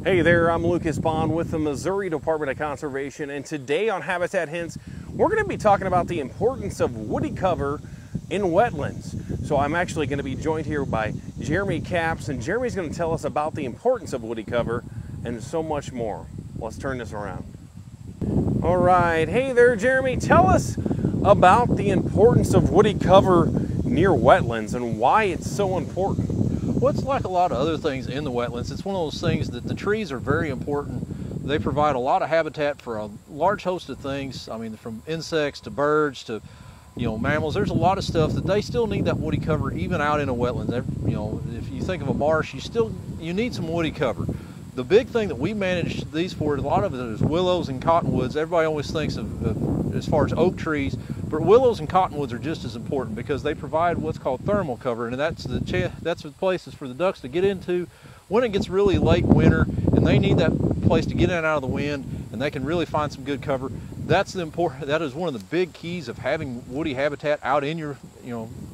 Hey there, I'm Lucas Bond with the Missouri Department of Conservation, and today on Habitat Hints, we're going to be talking about the importance of woody cover in wetlands. So I'm actually going to be joined here by Jeremy Capps, and Jeremy's going to tell us about the importance of woody cover and so much more. Let's turn this around. All right, hey there, Jeremy. Tell us about the importance of woody cover near wetlands and why it's so important. Well, it's like a lot of other things in the wetlands. It's one of those things that the trees are very important. They provide a lot of habitat for a large host of things. I mean, from insects to birds to, mammals. There's a lot of stuff that they still need that woody cover even out in a wetlands. If you think of a marsh, you need some woody cover. The big thing that we manage these for, a lot of it is willows and cottonwoods. Everybody always thinks of as far as oak trees, but willows and cottonwoods are just as important because they provide what's called thermal cover, and that's the places for the ducks to get into when it gets really late winter and they need that place to get in and out of the wind, and they can really find some good cover. That is one of the big keys of having woody habitat out in your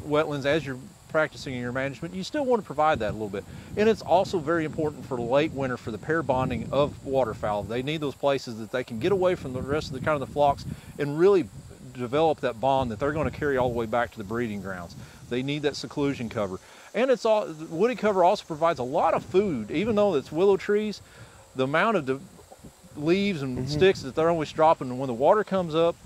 wetlands as you're practicing your management. You still want to provide that a little bit, and it's also very important for late winter for the pair bonding of waterfowl. They need those places that they can get away from the rest of the flocks and really develop that bond that they're going to carry all the way back to the breeding grounds. They need that seclusion cover, and woody cover also provides a lot of food. Even though it's willow trees, the amount of the leaves and sticks that they're always dropping, when the water comes up,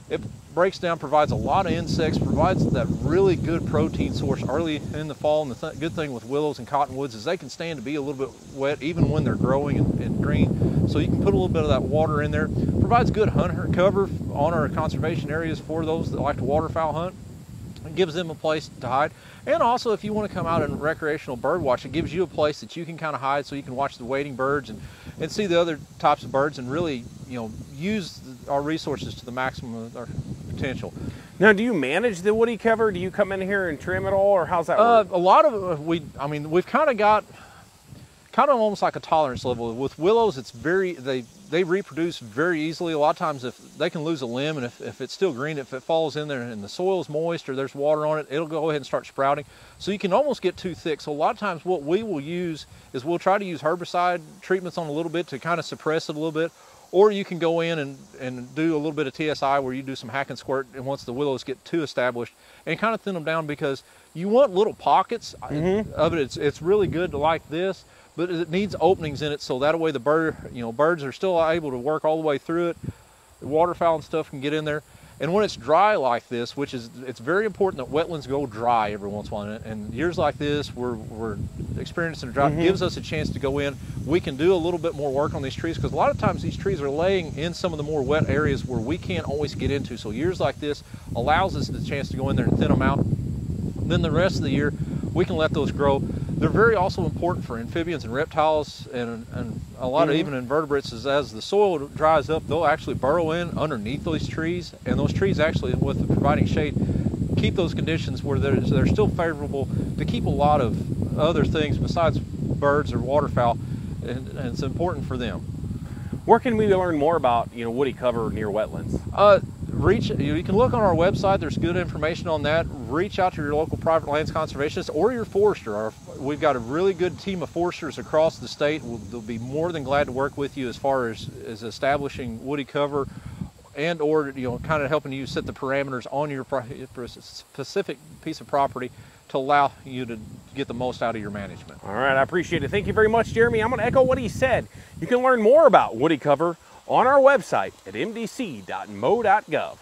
it breaks down, provides a lot of insects, provides that really good protein source early in the fall. And the good thing with willows and cottonwoods is they can stand to be a little bit wet even when they're growing and green. So you can put a little bit of that water in there. Provides good hunter cover on our conservation areas for those that like to waterfowl hunt. It gives them a place to hide. And also, if you want to come out and recreational bird watch, it gives you a place that you can kind of hide so you can watch the wading birds and see the other types of birds and really, use our resources to the maximum of our potential. Now, do you manage the woody cover? Do you come in here and trim it all, or how's that work? A lot of we've kind of got almost like a tolerance level. With willows, it's they reproduce very easily. A lot of times, if they can lose a limb, and if it's still green, if it falls in there and the soil is moist or there's water on it, it'll go ahead and start sprouting. So you can almost get too thick. So a lot of times what we will use is we'll try to use herbicide treatments on a little bit to kind of suppress it a little bit. Or you can go in and do a little bit of TSI where you do some hack and squirt, and once the willows get too established, and kind of thin them down, because you want little pockets of it. It's really good to like this, but it needs openings in it, so that way the birds are still able to work all the way through it. The waterfowl and stuff can get in there. And when it's dry like this, it's very important that wetlands go dry every once in a while. And years like this, we're experiencing a drought, gives us a chance to go in. We can do a little bit more work on these trees, because a lot of times these trees are laying in some of the more wet areas where we can't always get into. So years like this allows us the chance to go in there and thin them out. Then the rest of the year, we can let those grow. They're very also important for amphibians and reptiles and a lot of even invertebrates. As the soil dries up, they'll actually burrow in underneath those trees, and those trees actually, with providing shade, keep those conditions where they're still favorable to keep a lot of other things besides birds or waterfowl, and it's important for them. Where can we learn more about woody cover near wetlands? You can look on our website. There's good information on that. Reach out to your local private lands conservationist or your forester. We've got a really good team of foresters across the state. They'll be more than glad to work with you as far as establishing woody cover and or kind of helping you set the parameters on your specific piece of property to allow you to get the most out of your management. All right, I appreciate it. Thank you very much, Jeremy. I'm going to echo what he said. You can learn more about woody cover on our website at mdc.mo.gov.